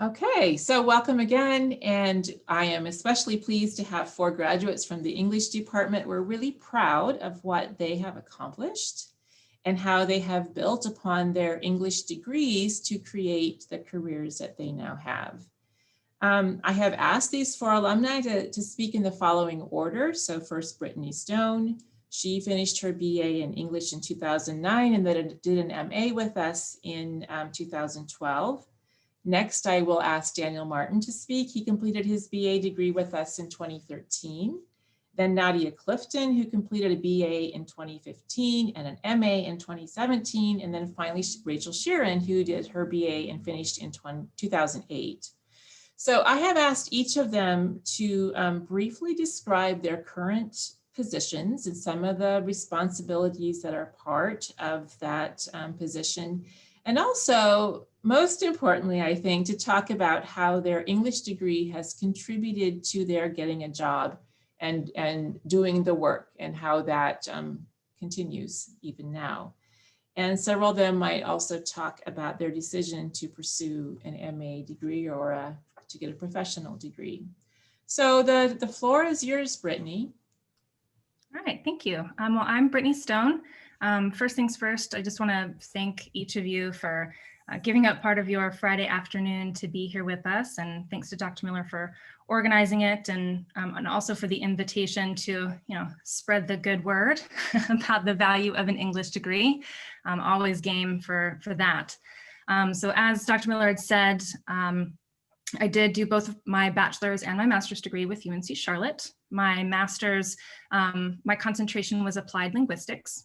Okay, so welcome again, and I am especially pleased to have 4 graduates from the English department. We're really proud of what they have accomplished and how they have built upon their English degrees to create the careers that they now have. I have asked these 4 alumni to speak in the following order. So first, Brittany Stone. She finished her BA in English in 2009 and then did an MA with us in 2012. Next, I will ask Daniel Martin to speak. He completed his BA degree with us in 2013. Then Nadia Clifton, who completed a BA in 2015 and an MA in 2017. And then finally, Rachel Sheeran, who did her BA and finished in 2008. So I have asked each of them to briefly describe their current positions and some of the responsibilities that are part of that position. And also, most importantly, I think, to talk about how their English degree has contributed to their getting a job and doing the work, and how that continues even now. And several of them might also talk about their decision to pursue an MA degree or to get a professional degree. So the floor is yours, Brittany. All right, thank you. Well, I'm Brittany Stone. First things first, I just want to thank each of you for giving up part of your Friday afternoon to be here with us. And thanks to Dr. Miller for organizing it, and also for the invitation to, spread the good word about the value of an English degree. Always game for that. So as Dr. Miller had said, I did do both my bachelor's and my master's degree with UNC Charlotte. My master's, my concentration was applied linguistics,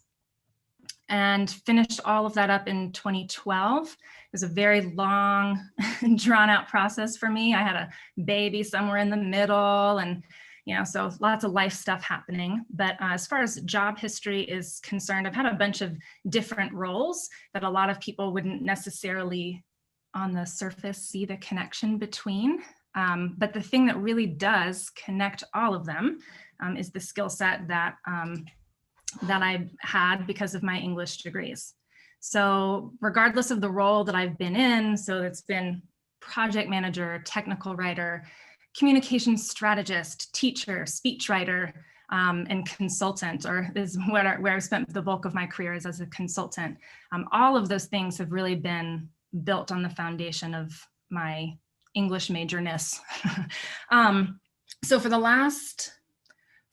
and finished all of that up in 2012. It was a very long, drawn out process for me. I had a baby somewhere in the middle, and so lots of life stuff happening. But as far as job history is concerned, I've had a bunch of different roles that a lot of people wouldn't necessarily on the surface see the connection between. But the thing that really does connect all of them is the skill set that I had because of my English degrees. So regardless of the role that I've been in, so it's been project manager, technical writer, communication strategist, teacher, speechwriter, and consultant, or is where I've spent the bulk of my career is as a consultant. All of those things have really been built on the foundation of my English majorness. So for the last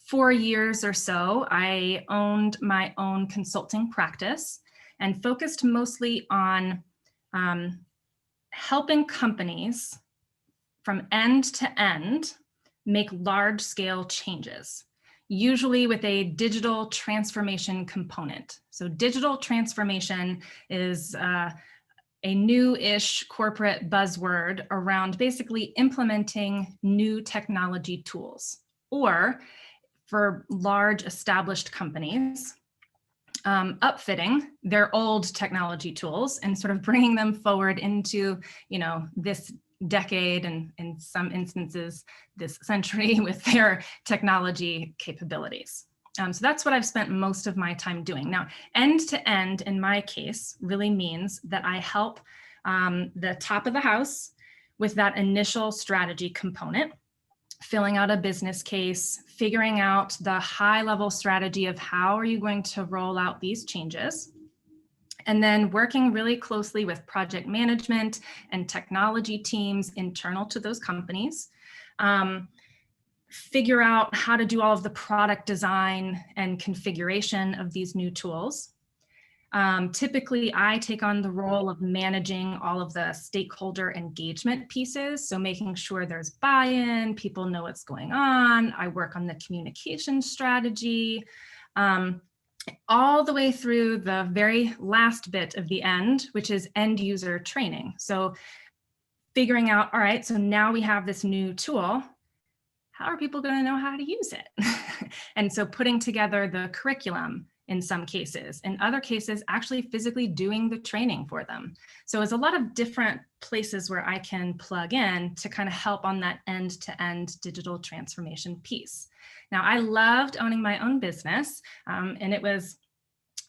4 years or so, I owned my own consulting practice and focused mostly on helping companies from end to end make large scale changes, usually with a digital transformation component. So digital transformation is a new-ish corporate buzzword around basically implementing new technology tools, or for large established companies, upfitting their old technology tools and sort of bringing them forward into, this decade, and in some instances, this century, with their technology capabilities. So that's what I've spent most of my time doing. Now, end to end in my case really means that I help the top of the house with that initial strategy component, filling out a business case, figuring out the high level strategy of how are you going to roll out these changes, and then working really closely with project management and technology teams internal to those companies. Figure out how to do all of the product design and configuration of these new tools. Typically, I take on the role of managing all of the stakeholder engagement pieces. So making sure there's buy-in, people know what's going on. I work on the communication strategy, all the way through the very last bit of the end, which is end user training. So figuring out, all right, so now we have this new tool. How are people going to know how to use it? And so putting together the curriculum in some cases, in other cases, actually physically doing the training for them. So there's a lot of different places where I can plug in to kind of help on that end-to-end digital transformation piece. Now, I loved owning my own business, and it was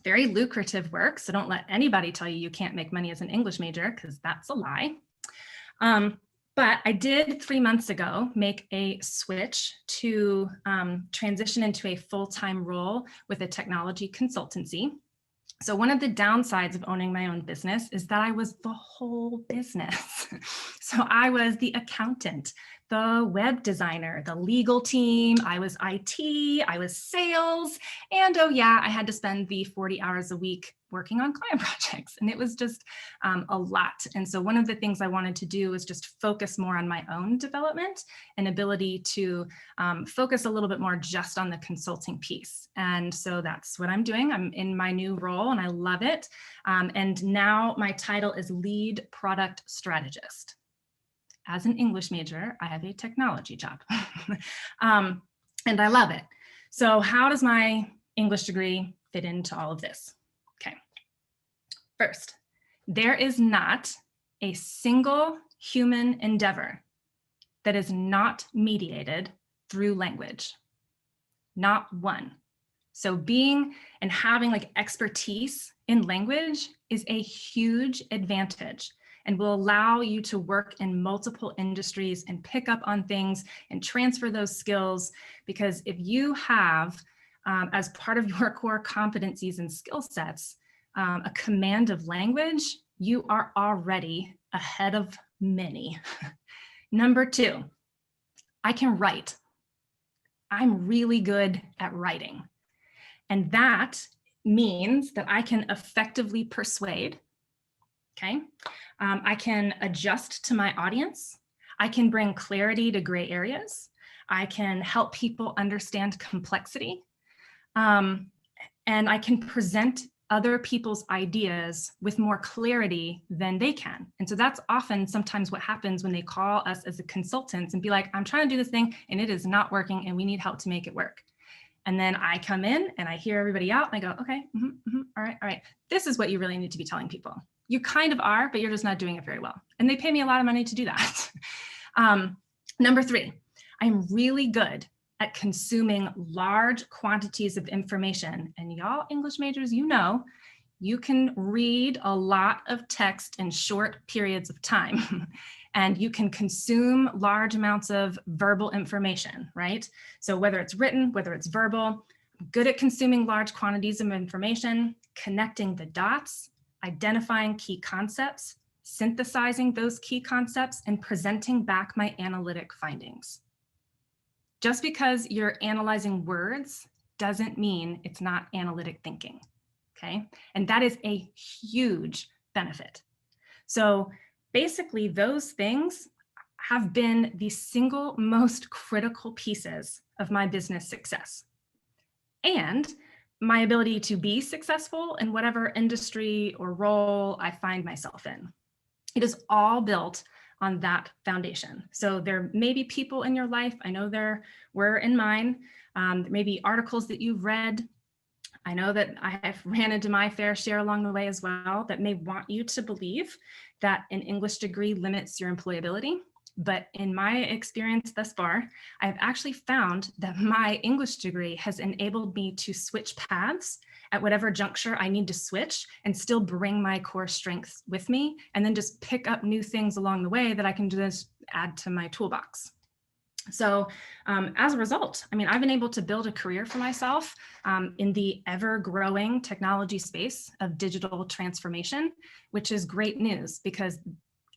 very lucrative work. So don't let anybody tell you you can't make money as an English major, because that's a lie. But I did 3 months ago make a switch to transition into a full-time role with a technology consultancy. So one of the downsides of owning my own business is that I was the whole business. So I was the accountant, the web designer, the legal team, I was IT, I was sales, and oh yeah, I had to spend the 40 hours a week working on client projects, and it was just a lot. And so one of the things I wanted to do was just focus more on my own development and ability to focus a little bit more just on the consulting piece. And so that's what I'm doing. I'm in my new role and I love it. And now my title is Lead Product Strategist. As an English major, I have a technology job and I love it. So how does my English degree fit into all of this? Okay. First, there is not a single human endeavor that is not mediated through language. Not one. So being and having like expertise in language is a huge advantage and will allow you to work in multiple industries and pick up on things and transfer those skills. Because if you have, as part of your core competencies and skill sets, a command of language, you are already ahead of many. Number two, I can write. I'm really good at writing. And that means that I can effectively persuade, okay? I can adjust to my audience. I can bring clarity to gray areas. I can help people understand complexity. And I can present other people's ideas with more clarity than they can. And so that's often sometimes what happens when they call us as a consultants and be like, I'm trying to do this thing and it is not working and we need help to make it work. And then I come in and I hear everybody out and I go, okay, all right. This is what you really need to be telling people. You kind of are, but you're just not doing it very well. And they pay me a lot of money to do that. Number three, I'm really good at consuming large quantities of information. And y'all English majors, you know, you can read a lot of text in short periods of time. And you can consume large amounts of verbal information, right? So whether it's written, whether it's verbal, I'm good at consuming large quantities of information, connecting the dots, identifying key concepts, synthesizing those key concepts, and presenting back my analytic findings. Just because you're analyzing words doesn't mean it's not analytic thinking, okay? And that is a huge benefit. So basically, those things have been the single most critical pieces of my business success and my ability to be successful in whatever industry or role I find myself in. It is all built on that foundation. So there may be people in your life, I know there were in mine, there may be articles that you've read. I know that I have ran into my fair share along the way as well that may want you to believe that an English degree limits your employability. But in my experience thus far, I've actually found that my English degree has enabled me to switch paths at whatever juncture I need to switch and still bring my core strengths with me and then just pick up new things along the way that I can just add to my toolbox. So as a result, I mean, I've been able to build a career for myself in the ever-growing technology space of digital transformation, which is great news because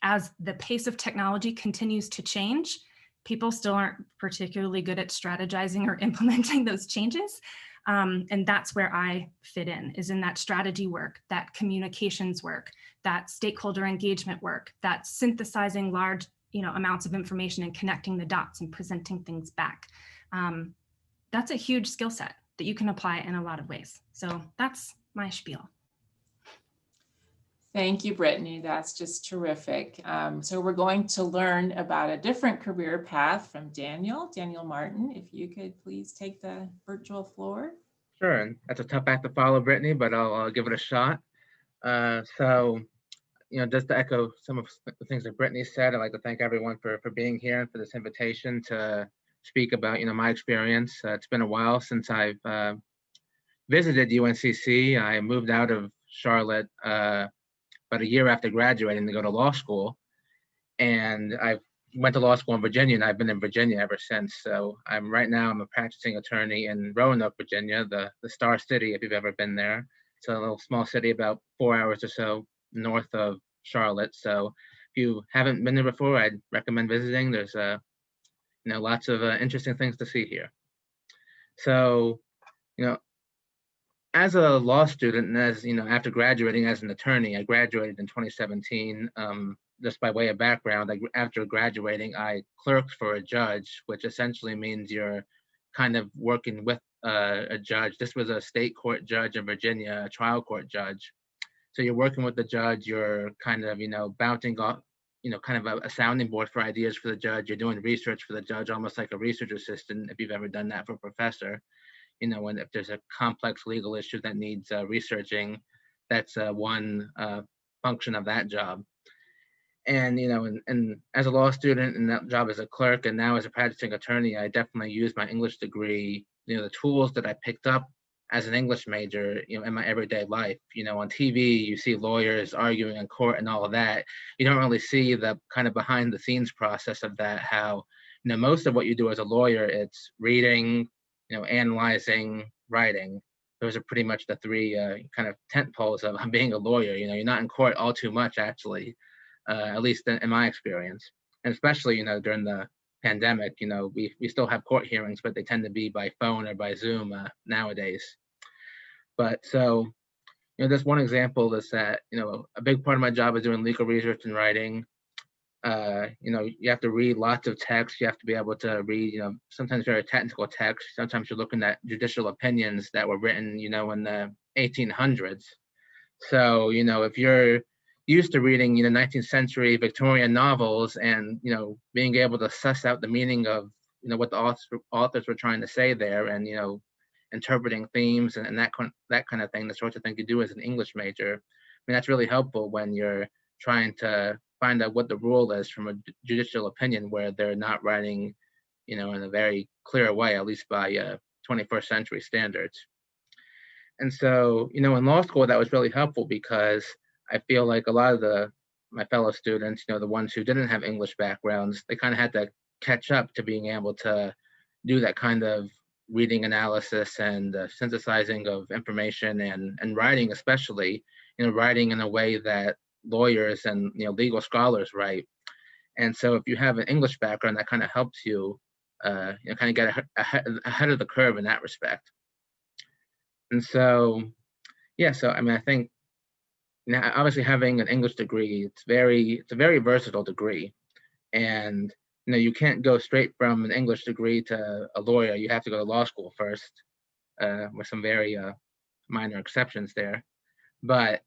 as the pace of technology continues to change, people still aren't particularly good at strategizing or implementing those changes. And that's where I fit in, is in that strategy work, that communications work, that stakeholder engagement work, that synthesizing large amounts of information and connecting the dots and presenting things back. That's a huge skill set that you can apply in a lot of ways. So that's my spiel. Thank you, Brittany. That's just terrific. So we're going to learn about a different career path from Daniel Martin. If you could please take the virtual floor. Sure, and that's a tough act to follow, Brittany, but I'll give it a shot. So, just to echo some of the things that Brittany said, I'd like to thank everyone for being here and for this invitation to speak about, my experience. It's been a while since I've visited UNCC. I moved out of Charlotte about a year after graduating to go to law school. And I've went to law school in Virginia, and I've been in Virginia ever since. So I'm a practicing attorney in Roanoke, Virginia, the Star City, if you've ever been there. It's a little small city about 4 hours or so north of Charlotte. So if you haven't been there before, I'd recommend visiting. There's lots of interesting things to see here. So, as a law student, and as after graduating as an attorney, I graduated in 2017. Just by way of background, after graduating, I clerked for a judge, which essentially means you're kind of working with a judge. This was a state court judge in Virginia, a trial court judge. So you're working with the judge, you're kind of, bouncing off, kind of a sounding board for ideas for the judge. You're doing research for the judge, almost like a research assistant, if you've ever done that for a professor. When if there's a complex legal issue that needs researching, that's one function of that job. And and as a law student and that job as a clerk, and now as a practicing attorney, I definitely use my English degree, the tools that I picked up as an English major, in my everyday life. On TV, you see lawyers arguing in court and all of that. You don't really see the kind of behind the scenes process of that, how most of what you do as a lawyer, it's reading, analyzing, writing. Those are pretty much the three kind of tent poles of being a lawyer. You're not in court all too much, actually, at least in my experience. And especially, during the pandemic, we still have court hearings, but they tend to be by phone or by Zoom nowadays. But so, just one example is that, a big part of my job is doing legal research and writing. You have to read lots of text. You have to be able to read, sometimes very technical text. Sometimes you're looking at judicial opinions that were written, in the 1800s. So, if you're used to reading, 19th century Victorian novels and, being able to suss out the meaning of, what the authors were trying to say there, and, interpreting themes and that kind of thing, the sorts of thing you do as an English major. That's really helpful when you're trying to find out what the rule is from a judicial opinion, where they're not writing, in a very clear way, at least by 21st century standards. And so, in law school, that was really helpful, because I feel like a lot of my fellow students, the ones who didn't have English backgrounds, they kind of had to catch up to being able to do that kind of reading analysis and synthesizing of information, and writing, especially, writing in a way that lawyers and legal scholars write. And so if you have an English background, that kind of helps you, kind of get ahead of the curve in that respect. And so, yeah, so I think now, obviously, having an English degree, it's a very versatile degree, and you can't go straight from an English degree to a lawyer. You have to go to law school first, with some very minor exceptions there. But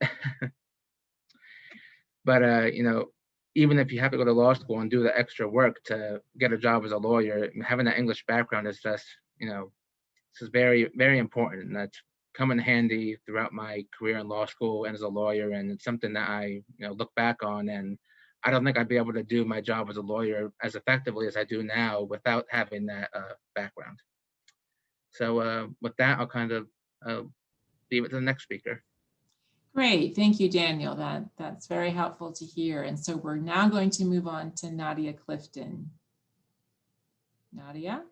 even if you have to go to law school and do the extra work to get a job as a lawyer, having that English background is just, this is very, very important, and that's come in handy throughout my career in law school and as a lawyer. And it's something that I, look back on, and I don't think I'd be able to do my job as a lawyer as effectively as I do now without having that background. So with that, I'll kind of leave it to the next speaker. Great, thank you, Daniel. That's very helpful to hear. And so we're now going to move on to Nadia Clifton. Nadia?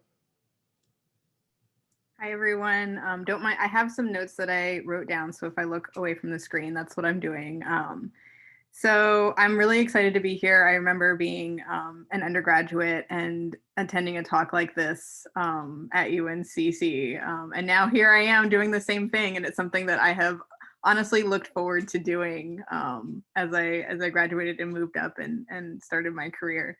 Hi, everyone. Don't mind, I have some notes that I wrote down, so if I look away from the screen, that's what I'm doing. So I'm really excited to be here. I remember being an undergraduate and attending a talk like this at UNCC, and now here I am doing the same thing, and it's something that I have honestly looked forward to doing as I graduated and moved up and started my career.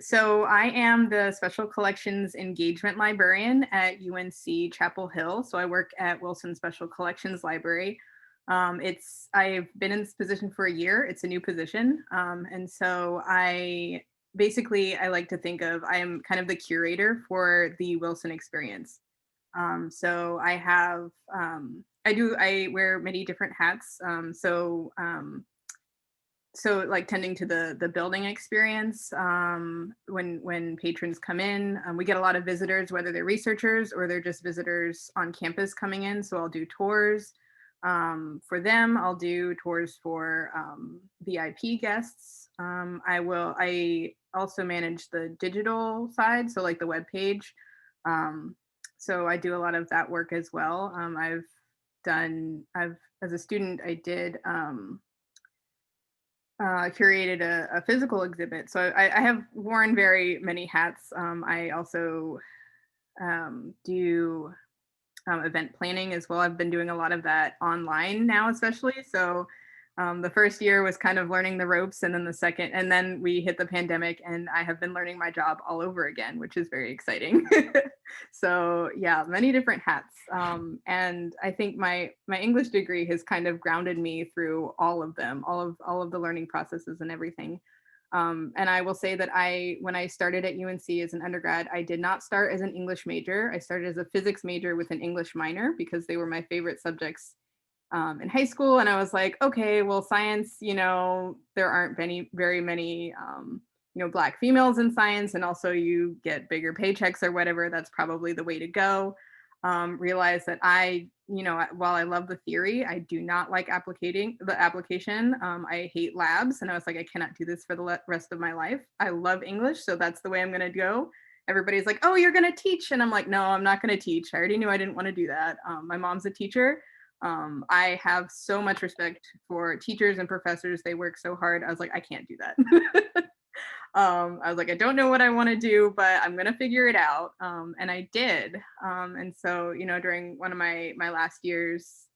So I am the Special Collections Engagement Librarian at UNC Chapel Hill. So I work at Wilson Special Collections Library. I've been in this position for a year. It's a new position. And so I like to think of, I am kind of the curator for the Wilson experience. So I wear many different hats. So like tending to the building experience, when patrons come in, we get a lot of visitors, whether they're researchers or they're just visitors on campus coming in. So I'll do tours for them. I'll do tours for VIP guests. I also manage the digital side, so like the web page. So I do a lot of that work as well. As a student, I did curated a physical exhibit. So I have worn very many hats. I also do event planning as well. I've been doing a lot of that online now, especially. So the first year was kind of learning the ropes, and then the second, and then we hit the pandemic, and I have been learning my job all over again, which is very exciting. So yeah, many different hats. And I think my English degree has kind of grounded me through all of them, all of the learning processes and everything. And I will say that when I started at UNC as an undergrad, I did not start as an English major. I started as a physics major with an English minor because they were my favorite subjects in high school. And I was like, okay, well, science, there aren't very many, Black females in science, and also you get bigger paychecks or whatever. That's probably the way to go. Realize that while I love the theory, I do not like the application. I hate labs, and I was like, I cannot do this for the rest of my life. I love English, so that's the way I'm going to go. Everybody's like, oh, you're going to teach. And I'm like, no, I'm not going to teach. I already knew I didn't want to do that. My mom's a teacher. I have so much respect for teachers and professors. They work so hard. I was like, I can't do that. I was like, I don't know what I want to do, but I'm going to figure it out. And I did. And so, during one of my last year's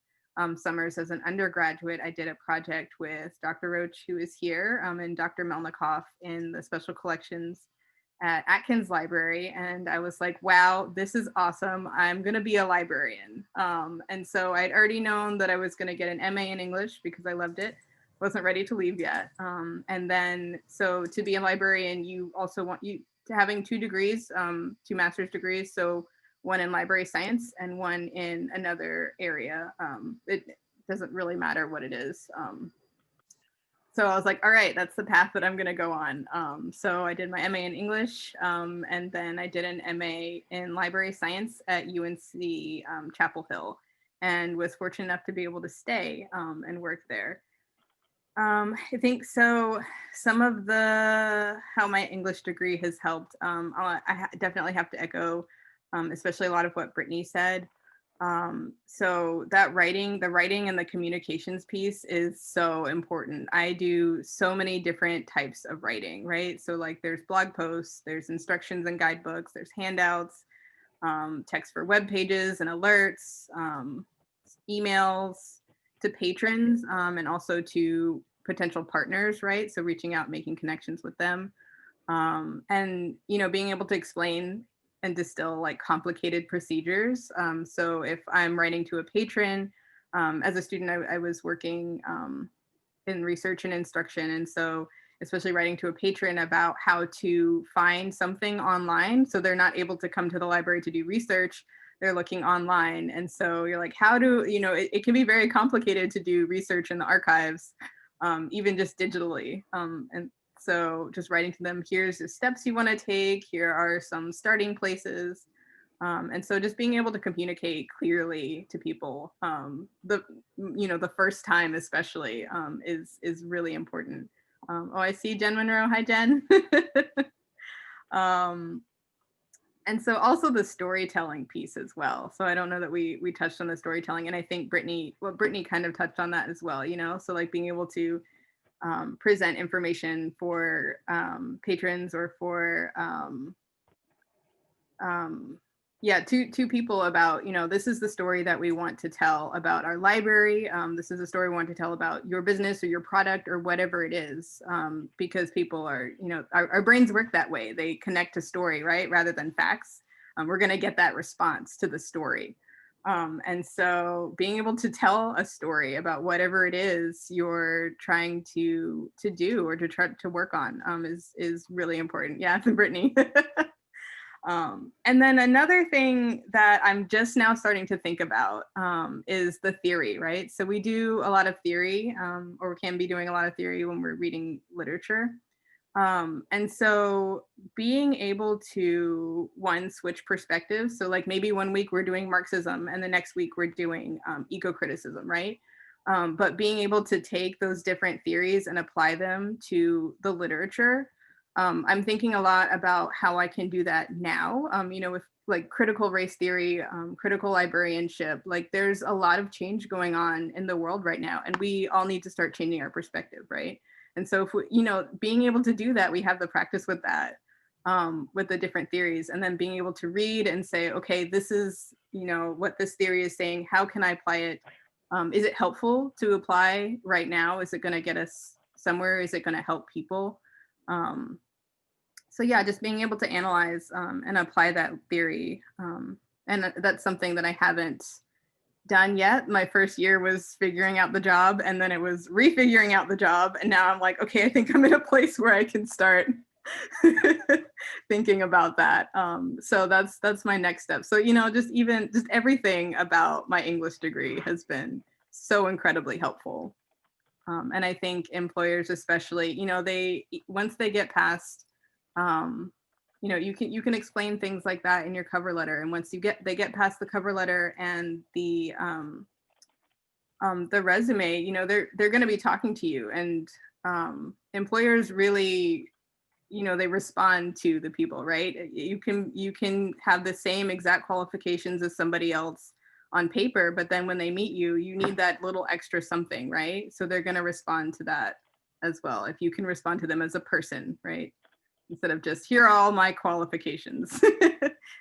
summers as an undergraduate, I did a project with Dr. Roach, who is here, and Dr. Melnikoff in the special collections at Atkins Library. And I was like, wow, this is awesome. I'm going to be a librarian. And so I'd already known that I was going to get an MA in English because I loved it. Wasn't ready to leave yet. And then, so to be a librarian, you also want having 2 degrees, 2 master's degrees. So one in library science and one in another area. It doesn't really matter what it is. So I was like, all right, that's the path that I'm going to go on. So I did my MA in English, and then I did an MA in library science at UNC Chapel Hill, and was fortunate enough to be able to stay and work there. I think so. Some of how my English degree has helped, definitely have to echo, especially a lot of what Brittany said. So the writing and the communications piece is so important. I do so many different types of writing, right? So like there's blog posts, there's instructions and guidebooks, there's handouts, text for web pages and alerts, emails to patrons, and also to potential partners, right? So reaching out, making connections with them, and being able to explain and distill like complicated procedures. So if I'm writing to a patron, as a student, I was working in research and instruction, and so especially writing to a patron about how to find something online, so they're not able to come to the library to do research. They're looking online. And so you're like, how do, it can be very complicated to do research in the archives, even just digitally. And so just writing to them, here's the steps you want to take, here are some starting places. And so just being able to communicate clearly to people, the first time especially, is really important. I see Jen Monroe. Hi, Jen. And so also the storytelling piece as well. So I don't know that we touched on the storytelling, and I think Brittany kind of touched on that as well, so like being able to present information for patrons or for to people about, this is the story that we want to tell about our library. This is the story we want to tell about your business or your product or whatever it is, because people are, our brains work that way. They connect to story, right? Rather than facts. We're going to get that response to the story. And so being able to tell a story about whatever it is you're trying to do or to try to work on is really important. Yeah, Brittany. And then another thing that I'm just now starting to think about is the theory, right? So we do a lot of theory, or we can be doing a lot of theory when we're reading literature. And so being able to, switch perspectives. So like maybe one week we're doing Marxism and the next week we're doing eco-criticism, right? But being able to take those different theories and apply them to the literature I'm thinking a lot about how I can do that now, with like critical race theory, critical librarianship. Like there's a lot of change going on in the world right now, and we all need to start changing our perspective, right? And so if we, being able to do that, we have the practice with that, with the different theories, and then being able to read and say, okay, this is, what this theory is saying. How can I apply it? Is it helpful to apply right now? Is it going to get us somewhere? Is it going to help people? So yeah, just being able to analyze and apply that theory. And that's something that I haven't done yet. My first year was figuring out the job, and then it was refiguring out the job. And now I'm like, okay, I think I'm in a place where I can start thinking about that. So that's my next step. So, just everything about my English degree has been so incredibly helpful. And I think employers especially, once they get past, you can explain things like that in your cover letter. And once they get past the cover letter and the resume, they're going to be talking to you, and employers really, they respond to the people, right? You can have the same exact qualifications as somebody else on paper, but then when they meet you, you need that little extra something, right? So they're going to respond to that as well. If you can respond to them as a person, right? Instead of just, here are all my qualifications.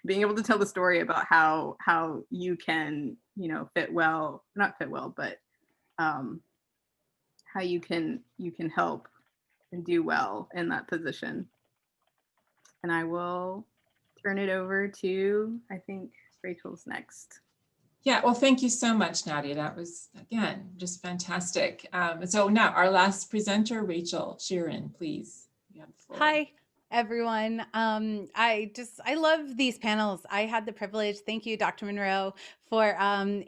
Being able to tell the story about how you can, not fit well, but how you can help and do well in that position. And I will turn it over to, I think Rachel's next. Yeah, well, thank you so much, Nadia. That was, again, just fantastic. So now our last presenter, Rachel Sheeran, please. You have the floor. Hi, everyone. I love these panels. I had the privilege, thank you, Dr. Monroe, for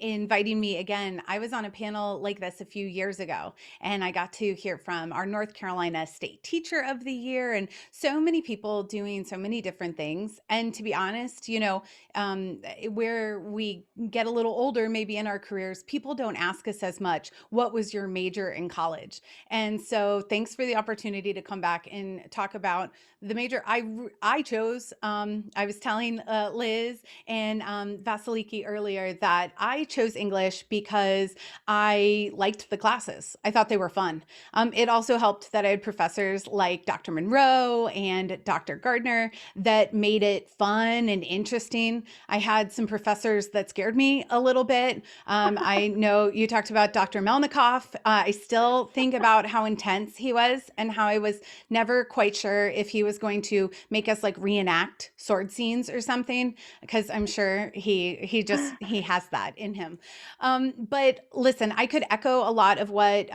inviting me again. I was on a panel like this a few years ago, and I got to hear from our North Carolina State Teacher of the Year and so many people doing so many different things. And to be honest, where we get a little older, maybe in our careers, people don't ask us as much, what was your major in college? And so thanks for the opportunity to come back and talk about the major I chose. I was telling Liz and Vasiliki earlier that I chose English because I liked the classes. I thought they were fun. It also helped that I had professors like Dr. Monroe and Dr. Gardner that made it fun and interesting. I had some professors that scared me a little bit. I know you talked about Dr. Melnikoff. I still think about how intense he was and how I was never quite sure if he was going to make us like reenact sword scenes or something, because I'm sure he has that in him. But listen, I could echo a lot of what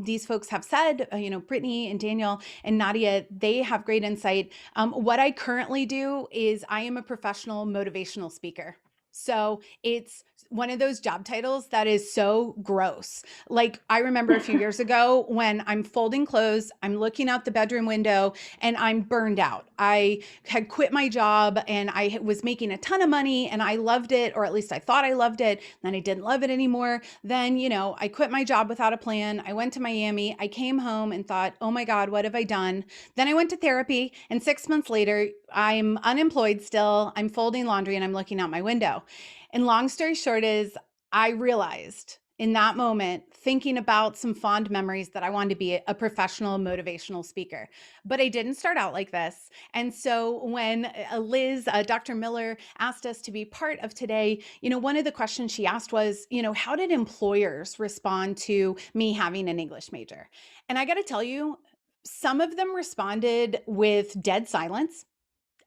these folks have said. Brittany and Daniel and Nadia, they have great insight. What I currently do is I am a professional motivational speaker. So it's one of those job titles that is so gross. Like I remember a few years ago when I'm folding clothes, I'm looking out the bedroom window and I'm burned out. I had quit my job and I was making a ton of money and I loved it, or at least I thought I loved it. Then I didn't love it anymore. Then, I quit my job without a plan. I went to Miami. I came home and thought, oh my God, what have I done? Then I went to therapy, and 6 months later, I'm unemployed still. I'm folding laundry and I'm looking out my window. And long story short is I realized in that moment, thinking about some fond memories, that I wanted to be a professional motivational speaker. But I didn't start out like this. And so when Liz, Dr. Miller, asked us to be part of today, one of the questions she asked was, how did employers respond to me having an English major? And I got to tell you, some of them responded with dead silence.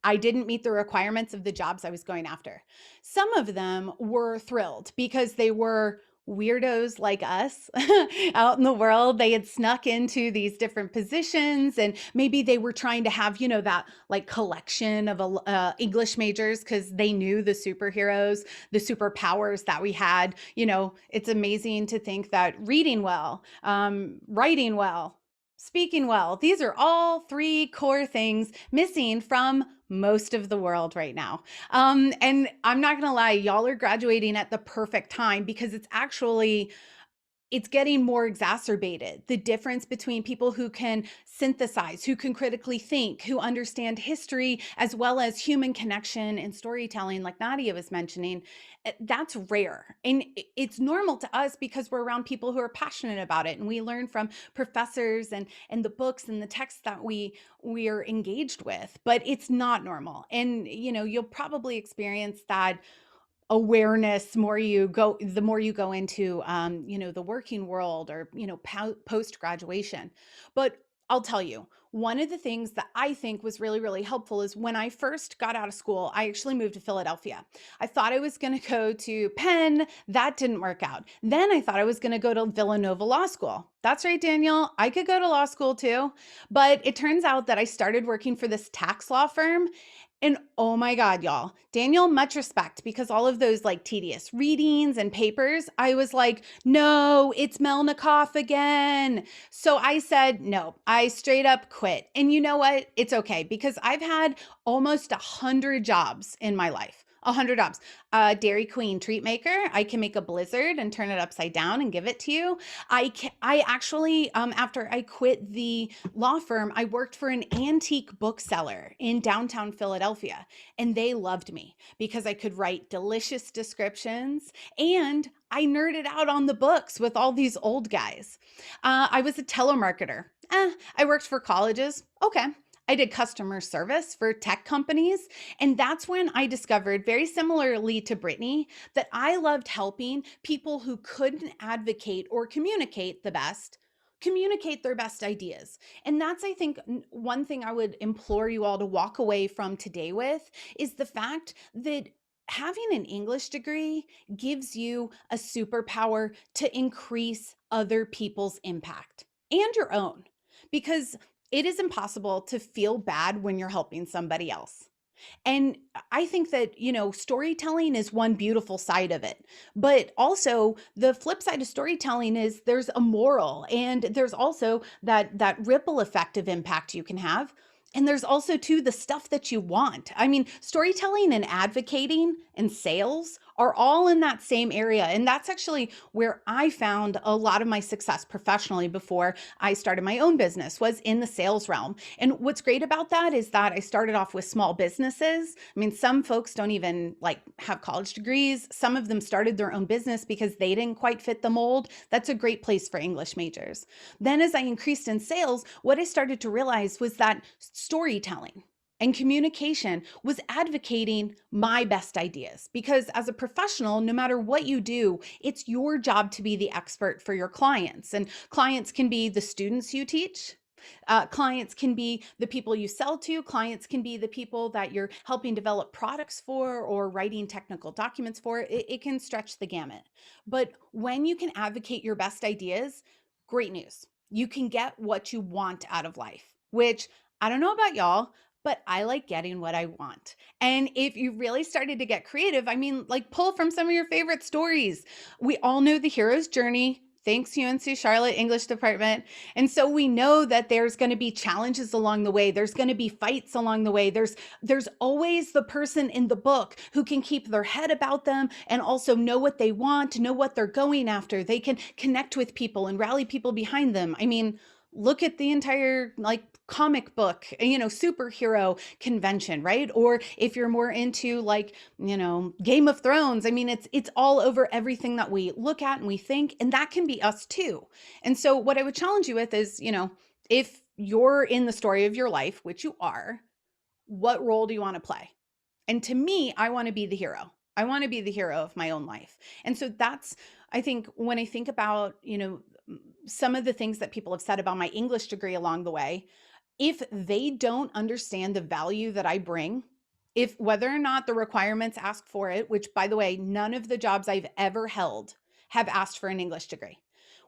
I didn't meet the requirements of the jobs I was going after. Some of them were thrilled because they were weirdos like us out in the world. They had snuck into these different positions, and maybe they were trying to have, that like collection of English majors because they knew the superheroes, the superpowers that we had. It's amazing to think that reading well, writing well, speaking well, these are all three core things missing from most of the world right now. And I'm not going to lie, y'all are graduating at the perfect time because it's actually it's getting more exacerbated. The difference between people who can synthesize, who can critically think, who understand history, as well as human connection and storytelling, like Nadia was mentioning, that's rare. And it's normal to us because we're around people who are passionate about it. And we learn from professors and the books and the texts that we are engaged with, but it's not normal. And, you'll probably experience that awareness the more you go into the working world, or post graduation. But I'll tell you, one of the things that I think was really, really helpful is when I first got out of school, I actually moved to Philadelphia. I thought I was going to go to Penn. That didn't work out. Then I thought I was going to go to Villanova Law School. That's right, Daniel, I could go to law school too. But it turns out that I started working for this tax law firm. And oh my God, y'all, Daniel, much respect, because all of those like tedious readings and papers, I was like, no, it's Melnikoff again. So I said, no, I straight up quit. And you know what? It's okay, because I've had almost 100 jobs in my life. 100 jobs. Dairy Queen treat maker. I can make a blizzard and turn it upside down and give it to you. I actually, after I quit the law firm, I worked for an antique bookseller in downtown Philadelphia, and they loved me because I could write delicious descriptions and I nerded out on the books with all these old guys. I was a telemarketer. I worked for colleges. Okay. I did customer service for tech companies. And that's when I discovered, very similarly to Brittany, that I loved helping people who couldn't advocate or communicate communicate their best ideas. And that's, I think, one thing I would implore you all to walk away from today with is the fact that having an English degree gives you a superpower to increase other people's impact and your own, because it is impossible to feel bad when you're helping somebody else. And I think that, storytelling is one beautiful side of it. But also the flip side of storytelling is there's a moral, and there's also that ripple effect of impact you can have. And there's also too the stuff that you want. I mean, storytelling and advocating and sales are all in that same area. And that's actually where I found a lot of my success professionally before I started my own business, was in the sales realm. And what's great about that is that I started off with small businesses. I mean, some folks don't even have college degrees. Some of them started their own business because they didn't quite fit the mold. That's a great place for English majors. Then as I increased in sales, what I started to realize was that storytelling and communication was advocating my best ideas, because as a professional, no matter what you do, it's your job to be the expert for your clients. And clients can be the students you teach. Clients can be the people you sell to. Clients can be the people that you're helping develop products for or writing technical documents for. It can stretch the gamut. But when you can advocate your best ideas, great news. You can get what you want out of life, which I don't know about y'all, but I like getting what I want. And if you really started to get creative, I mean, pull from some of your favorite stories. We all know the hero's journey. Thanks, UNC Charlotte English Department. And so we know that there's going to be challenges along the way. There's going to be fights along the way. There's always the person in the book who can keep their head about them and also know what they want, know what they're going after. They can connect with people and rally people behind them. I mean, look at the entire comic book, superhero convention, right? Or if you're more into Game of Thrones, I mean, it's all over everything that we look at and we think, and that can be us too. And so what I would challenge you with is, if you're in the story of your life, which you are, what role do you want to play? And to me, I want to be the hero. I want to be the hero of my own life. And so that's, I think, when I think about, some of the things that people have said about my English degree along the way, if they don't understand the value that I bring, if whether or not the requirements ask for it, which by the way, none of the jobs I've ever held have asked for an English degree,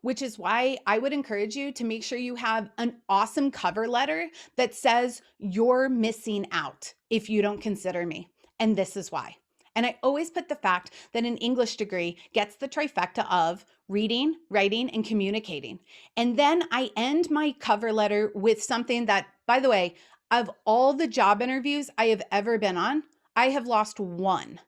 which is why I would encourage you to make sure you have an awesome cover letter that says you're missing out if you don't consider me. And this is why. And I always put the fact that an English degree gets the trifecta of reading, writing, and communicating. And then I end my cover letter with something that, by the way, of all the job interviews I have ever been on, I have lost one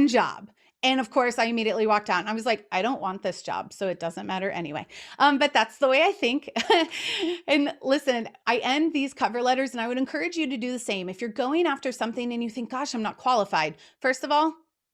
job. And of course, I immediately walked out and I was like, I don't want this job, so it doesn't matter anyway. But that's the way I think. And listen, I end these cover letters and I would encourage you to do the same. If you're going after something and you think, gosh, I'm not qualified, first of all,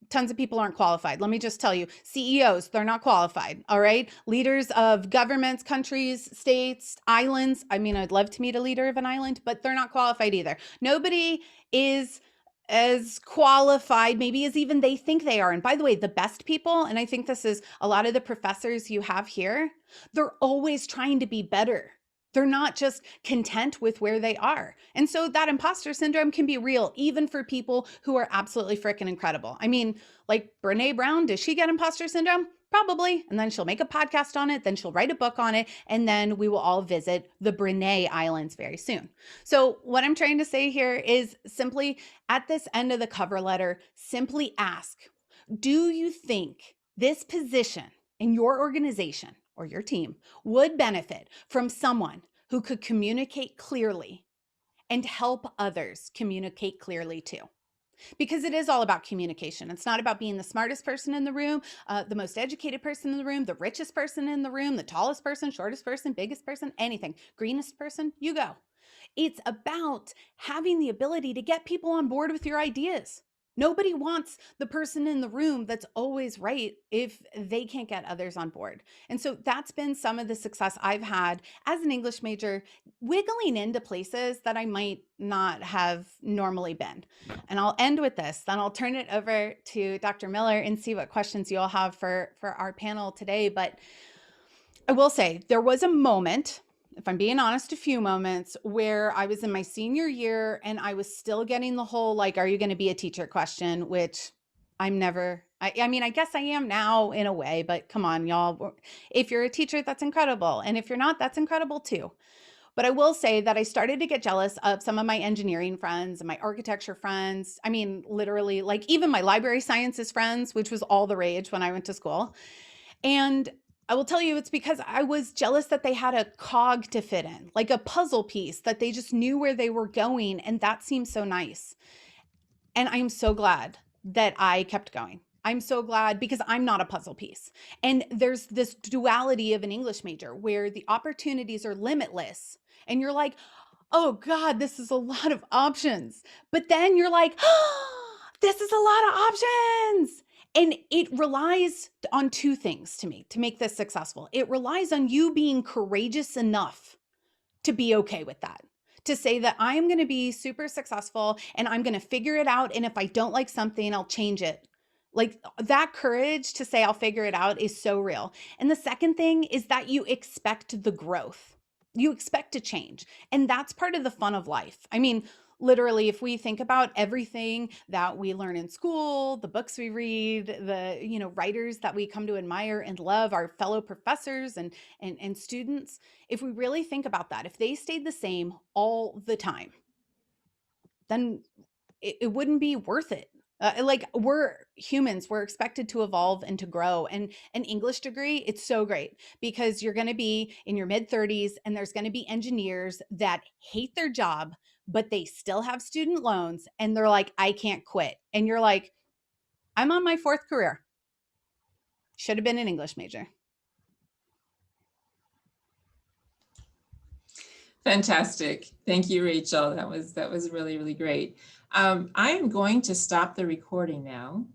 tons of people aren't qualified. Let me just tell you, CEOs, they're not qualified. All right. Leaders of governments, countries, states, islands. I mean, I'd love to meet a leader of an island, but they're not qualified either. Nobody is as qualified maybe as even they think they are. And by the way, the best people, and I think this is a lot of the professors you have here, they're always trying to be better. They're not just content with where they are. And so that imposter syndrome can be real, even for people who are absolutely freaking incredible. I mean, like Brene Brown, does she get imposter syndrome? Probably. And then she'll make a podcast on it. Then she'll write a book on it. And then we will all visit the Brene Islands very soon. So what I'm trying to say here is simply at this end of the cover letter, simply ask, do you think this position in your organization or your team would benefit from someone who could communicate clearly and help others communicate clearly too? Because it is all about communication. It's not about being the smartest person in the room, the most educated person in the room, the richest person in the room, the tallest person, shortest person, biggest person, anything, greenest person, you go. It's about having the ability to get people on board with your ideas. Nobody wants the person in the room that's always right if they can't get others on board. And so that's been some of the success I've had as an English major, wiggling into places that I might not have normally been. And I'll end with this, then I'll turn it over to Dr. Miller and see what questions you all have for our panel today. But I will say there was a moment, if I'm being honest, a few moments where I was in my senior year and I was still getting the whole, like, are you going to be a teacher question, which I'm never, I mean, I guess I am now in a way, but come on, y'all. If you're a teacher, that's incredible. And if you're not, that's incredible too. But I will say that I started to get jealous of some of my engineering friends and my architecture friends. I mean, literally, like even my library sciences friends, which was all the rage when I went to school. And I will tell you, it's because I was jealous that they had a cog to fit in, like a puzzle piece that they just knew where they were going. And that seemed so nice. And I'm so glad that I kept going. I'm so glad because I'm not a puzzle piece. And there's this duality of an English major where the opportunities are limitless. And you're like, oh God, this is a lot of options. But then you're like, oh, this is a lot of options. And it relies on two things to me to make this successful. It relies on you being courageous enough to be okay with that, to say that I'm going to be super successful and I'm going to figure it out. And if I don't like something, I'll change it. Like that courage to say I'll figure it out is so real. And the second thing is that you expect the growth. You expect to change. And that's part of the fun of life. I mean, literally, if we think about everything that we learn in school, the books we read, the writers that we come to admire and love, our fellow professors and students, if we really think about that, if they stayed the same all the time, then it wouldn't be worth it. Like we're humans, we're expected to evolve and to grow. And an English degree, it's so great because you're going to be in your mid 30s and there's going to be engineers that hate their job, but they still have student loans and they're like, I can't quit. And you're like, I'm on my fourth career. Should have been an English major. Fantastic. Thank you, Rachel. That was really, really great. I am going to stop the recording now.